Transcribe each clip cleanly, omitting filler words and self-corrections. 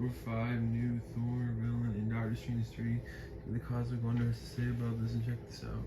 Thor 5, new Thor villain, and Doctor Strange 3. The Cosmic Wonder has to say about this, and check this out.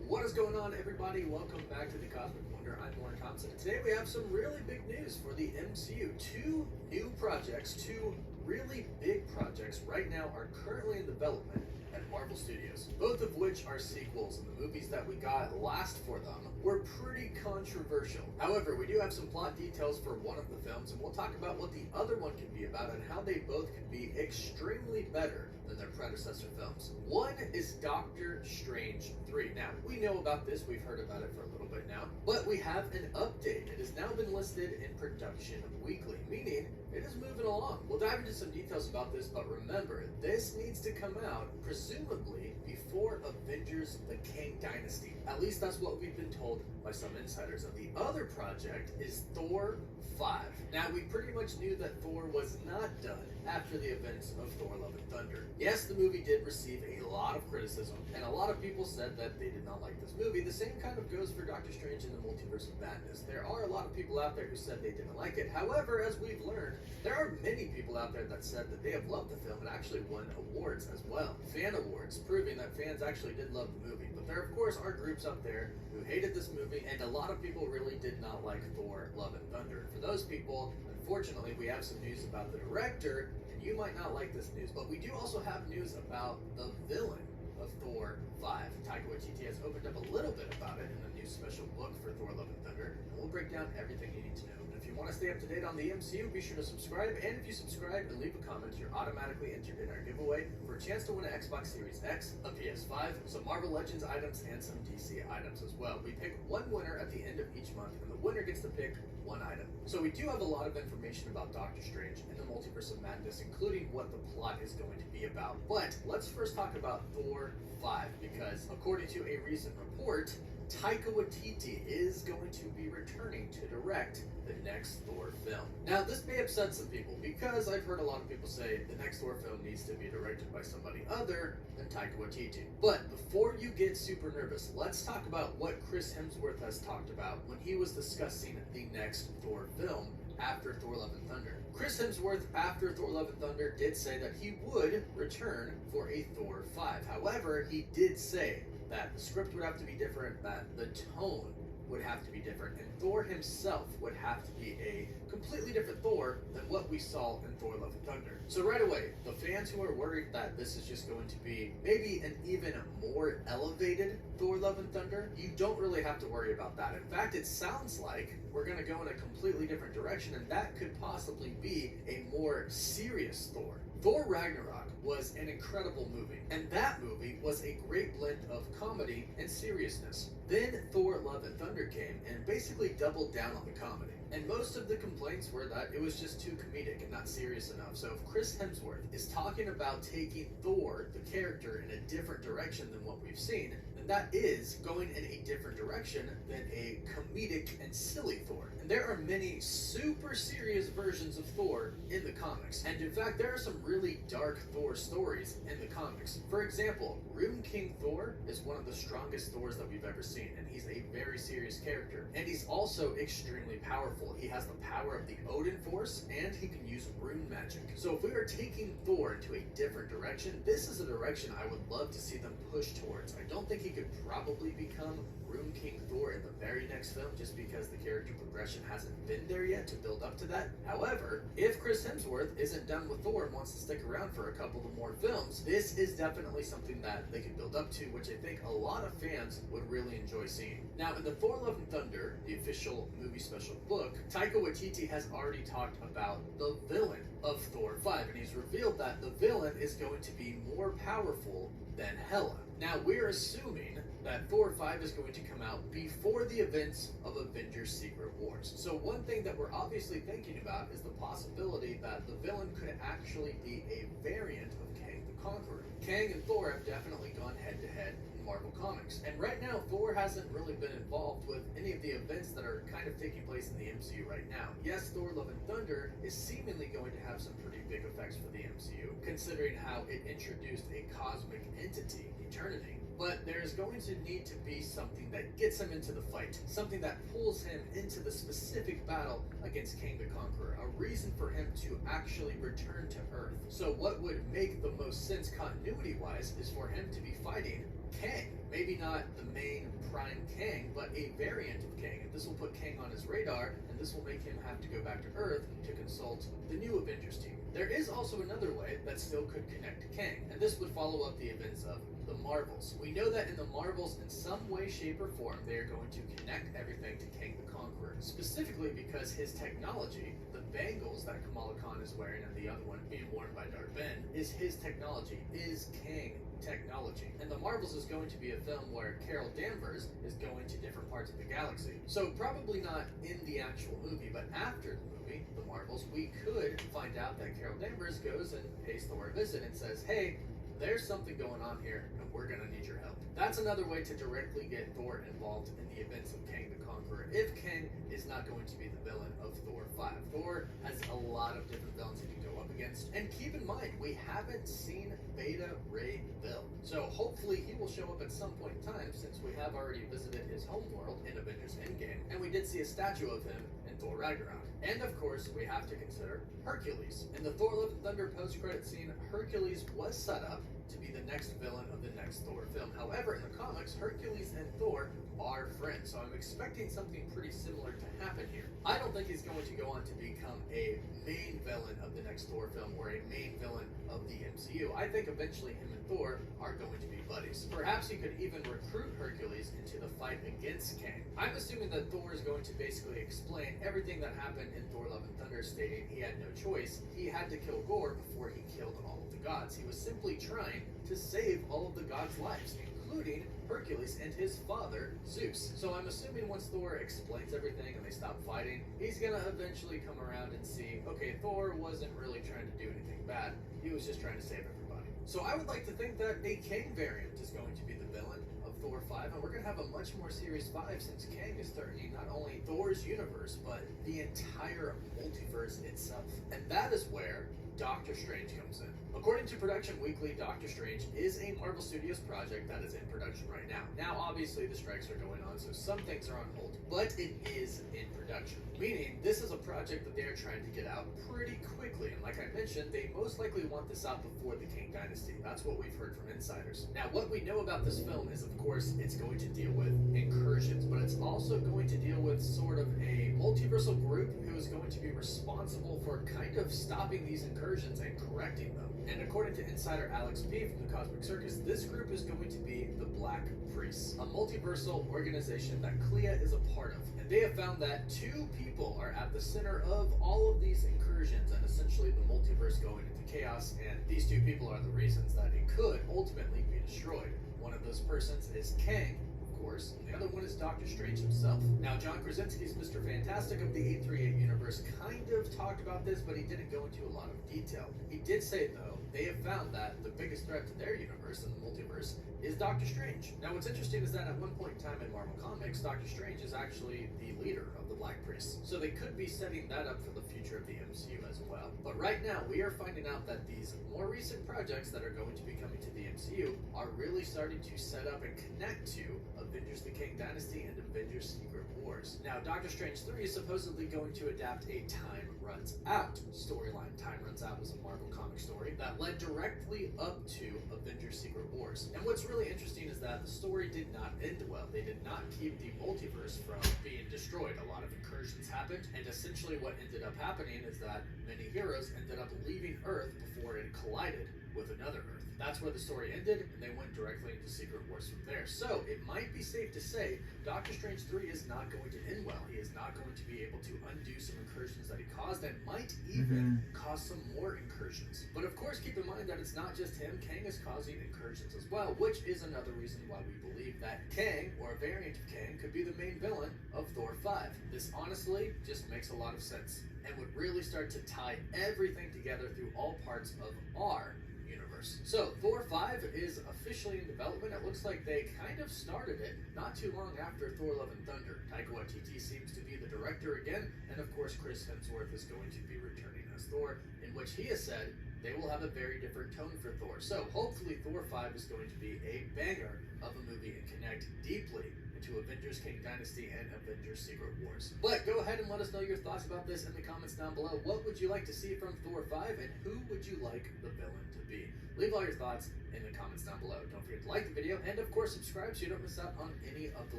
What is going on, everybody? Welcome back to the Cosmic Wonder. I'm Warren Thompson, and today we have some really big news for the MCU. Two new projects, two really big projects right now are currently in development at Marvel Studios, both of which are sequels, and the movies that we got last for them were pretty controversial. However, we do have some plot details for one of the films, and we'll talk about what the other one can be about and how they both could be extremely better than their predecessor films. One is Doctor Strange 3. Now, we know about this, we've heard about it for a little bit now, but we have an update. It has now been listed in production weekly, meaning it is moving along. We'll dive into some details about this, but remember, this needs to come out presumably before Avengers the Kang Dynasty. At least that's what we've been told by some insiders. And the other project is Thor 5. Now, we pretty much knew that Thor was not done after the events of Thor Love and Thunder. Yes, the movie did receive a lot of criticism, and a lot of people said that they did not like this movie. The same kind of goes for Doctor Strange in the Multiverse of Madness. There are a lot of people out there who said they didn't like it. However, as we've learned, there are many people out there that said that they have loved the film and actually won awards as well. Fan awards, proving that fans actually did love the movie. But there, of course, are groups out there who hated this movie, and a lot of people really did not like Thor Love and Thunder. For those people, unfortunately, we have some news about the director, and you might not like this news, but we do also have news about the villain of Thor 5. Taika Waititi has opened up a little bit about it in the new special book for Thor Love and Thunder, and we'll break down everything you need to know. And if you want to stay up to date on the MCU, be sure to subscribe, and if you subscribe and leave a comment, you're automatically entered in our giveaway for a chance to win an Xbox Series X, a PS5, some Marvel Legends items, and some DC items as well. We pick one winner at the end of each month, and the winner gets to pick one item. So we do have a lot of information about Doctor Strange and the Multiverse of Madness, including what the plot is going to be about. But let's first talk about Thor 5, because according to a recent report, Taika Waititi is going to be returning to direct the next Thor film. Now, this may upset some people, because I've heard a lot of people say the next Thor film needs to be directed by somebody other than Taika Waititi. But before you get super nervous, let's talk about what Chris Hemsworth has talked about when he was discussing the next Thor film after Thor Love and Thunder. Chris Hemsworth, after Thor Love and Thunder, did say that he would return for a Thor 5. However, he did say that the script would have to be different, that the tone would have to be different, and Thor himself would have to be a completely different Thor than what we saw in Thor Love and Thunder. So right away, the fans who are worried that this is just going to be maybe an even more elevated Thor Love and Thunder, you don't really have to worry about that. In fact, it sounds like we're going to go in a completely different direction, and that could possibly be a more serious Thor. Thor Ragnarok was an incredible movie, and that movie was a great blend of comedy and seriousness. Then Thor Love and Thunder came and basically doubled down on the comedy. And most of the complaints were that it was just too comedic and not serious enough. So if Chris Hemsworth is talking about taking Thor, the character, in a different direction than what we've seen, then that is going in a different direction than a comedic and silly Thor. And there are many super serious versions of Thor in the comics. And in fact, there are some really dark Thor stories in the comics. For example, Rune King Thor is one of the strongest Thors that we've ever seen, and he's a very serious character. And he's also extremely powerful. He has the power of the Odin Force, and he can use rune magic. So if we are taking Thor into a different direction, this is a direction I would love to see them push towards. I don't think he could probably become Rune King Thor in the very next film, just because the character progression hasn't been there yet to build up to that. However, if Chris Hemsworth isn't done with Thor and wants to stick around for a couple of more films, this is definitely something that they can build up to, which I think a lot of fans would really enjoy seeing. Now, in the Thor Love and Thunder, the official movie special book, Taika Waititi has already talked about the villain of Thor 5, and he's revealed that the villain is going to be more powerful than Hela. Now, we're assuming that Thor 5 is going to come out before the events of Avengers Secret Wars. So one thing that we're obviously thinking about is the possibility that the villain could actually be a variant of Kang the Conqueror. Kang and Thor have definitely gone head-to-head in Marvel Comics. And right now, Thor hasn't really been involved with any of the events that are kind of taking place in the MCU right now. Yes, Thor Love and Thunder is seemingly going to have some pretty big effects for the MCU, considering how it introduced a cosmic entity, Eternity, but there's going to need to be something that gets him into the fight, something that pulls him into the specific battle against Kang the Conqueror, a reason for him to actually return to Earth. So what would make the most sense continuity-wise is for him to be fighting Kang. Maybe not the main prime Kang, but a variant of Kang. And this will put Kang on his radar, and this will make him have to go back to Earth to consult the new Avengers team. There is also another way that still could connect to Kang, and this would follow up the events of the Marvels. We know that in the Marvels, in some way, shape, or form, they are going to connect everything to Kang the Conqueror, specifically because his technology, the bangles that Kamala Khan is wearing and the other one being worn by Darth Ben, is his technology, is Kang technology. And the Marvels is going to be a film where Carol Danvers is going to different parts of the galaxy. So probably not in the actual movie, but after the movie, the Marvels, we could find out that Carol Danvers goes and pays Thor a visit and says, hey, there's something going on here, and we're gonna need your help. That's another way to directly get Thor involved in the events of Kang the Conqueror, if Kang is not going to be the villain of Thor 5. Thor has a lot of different villains he can go up against, and keep in mind, we haven't seen Beta Ray Bill. So hopefully he will show up at some point in time, since we have already visited his home world in Avengers Endgame, and we did see a statue of him in Thor Ragnarok. And of course, we have to consider Hercules. In the Thor Love and Thunder post-credit scene, Hercules was set up to be the next villain of the next Thor film. However, in the comics, Hercules and Thor are friends, so I'm expecting something pretty similar to happen here. I don't think he's going to go on to become a main villain of the next Thor film or a main villain of the MCU. I think eventually him and Thor are going to be buddies. Perhaps he could even recruit Hercules into the fight against Kang. I'm assuming that Thor is going to basically explain everything that happened in Thor Love and Thunder, stating he had no choice. He had to kill Gore before he killed all of the gods. He was simply trying to save all of the gods' lives, including Hercules and his father, Zeus. So I'm assuming once Thor explains everything and they stop fighting, he's gonna eventually come around and see, okay, Thor wasn't really trying to do anything bad. He was just trying to save everybody. So I would like to think that a Kang variant is going to be the villain of Thor 5, and we're going to have a much more Series 5 since Kang is threatening not only Thor's universe, but the entire multiverse itself. And that is where Doctor Strange comes in. According to Production Weekly, Doctor Strange is a Marvel Studios project that is in production right now. Now, obviously, the strikes are going on, so some things are on hold, but it is in production. Meaning, this is a project that they're trying to get out pretty quickly. And like I mentioned, they most likely want this out before the Kang Dynasty. That's what we've heard from insiders. Now, what we know about this film is, of course, it's going to deal with incursions, but it's also going to deal with sort of a multiversal group who is going to be responsible for kind of stopping these incursions and correcting them. And according to insider Alex P. from the Cosmic Circus, this group is going to be the Black Priests, a multiversal organization that Clea is a part of. And they have found that two people are at the center of all of these incursions and essentially the multiverse going into chaos, and these two people are the reasons that it could ultimately be destroyed. One of those persons is Kang, course, and the other one is Doctor Strange himself. Now, John Krasinski's Mr. Fantastic of the 838 universe kind of talked about this, but he didn't go into a lot of detail. He did say, though, they have found that the biggest threat to their universe and the multiverse is Doctor Strange. Now, what's interesting is that at one point in time in Marvel Comics, Doctor Strange is actually the leader of the Black Priests. So they could be setting that up for the future of the MCU as well. But right now, we are finding out that these more recent projects that are going to be coming to the MCU are really starting to set up and connect to Avengers the Kang Dynasty and Avengers Secret Wars. Now, Doctor Strange 3 is supposedly going to adapt a Time Runs Out storyline. Time Runs Out was a Marvel comic story that led directly up to Avengers Secret Wars. And what's really interesting is that the story did not end well. They did not keep the multiverse from being destroyed. A lot of incursions happened, and essentially what ended up happening is that many heroes ended up leaving Earth before it collided with another Earth. That's where the story ended, and they went directly into Secret Wars from there. So it might be safe to say Doctor Strange 3 is not going to end well. He is not going to be able to undo some incursions that he caused, and might even cause some more incursions. But of course, keep in mind that it's not just him. Kang is causing incursions as well, which is another reason why we believe that Kang, or a variant of Kang, could be the main villain of Thor 5. This honestly just makes a lot of sense, and would really start to tie everything together through all parts of our universe. So, Thor 5 is officially in development. It looks like they kind of started it not too long after Thor Love and Thunder. Taika Waititi seems to be the director again, and of course Chris Hemsworth is going to be returning as Thor, in which he has said they will have a very different tone for Thor. So hopefully Thor 5 is going to be a banger of a movie and connect deeply into Avengers King Dynasty and Avengers Secret Wars. But go ahead and let us know your thoughts about this in the comments down below. What would you like to see from Thor 5 and who would you like the villain to be? Leave all your thoughts in the comments down below. Don't forget to like the video and of course subscribe so you don't miss out on any of the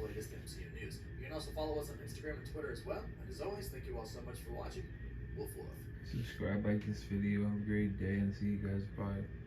latest MCU news. You can also follow us on Instagram and Twitter as well. And as always, thank you all so much for watching. Wolf Wolf. Subscribe, like this video. Have a great day and see you guys. Bye.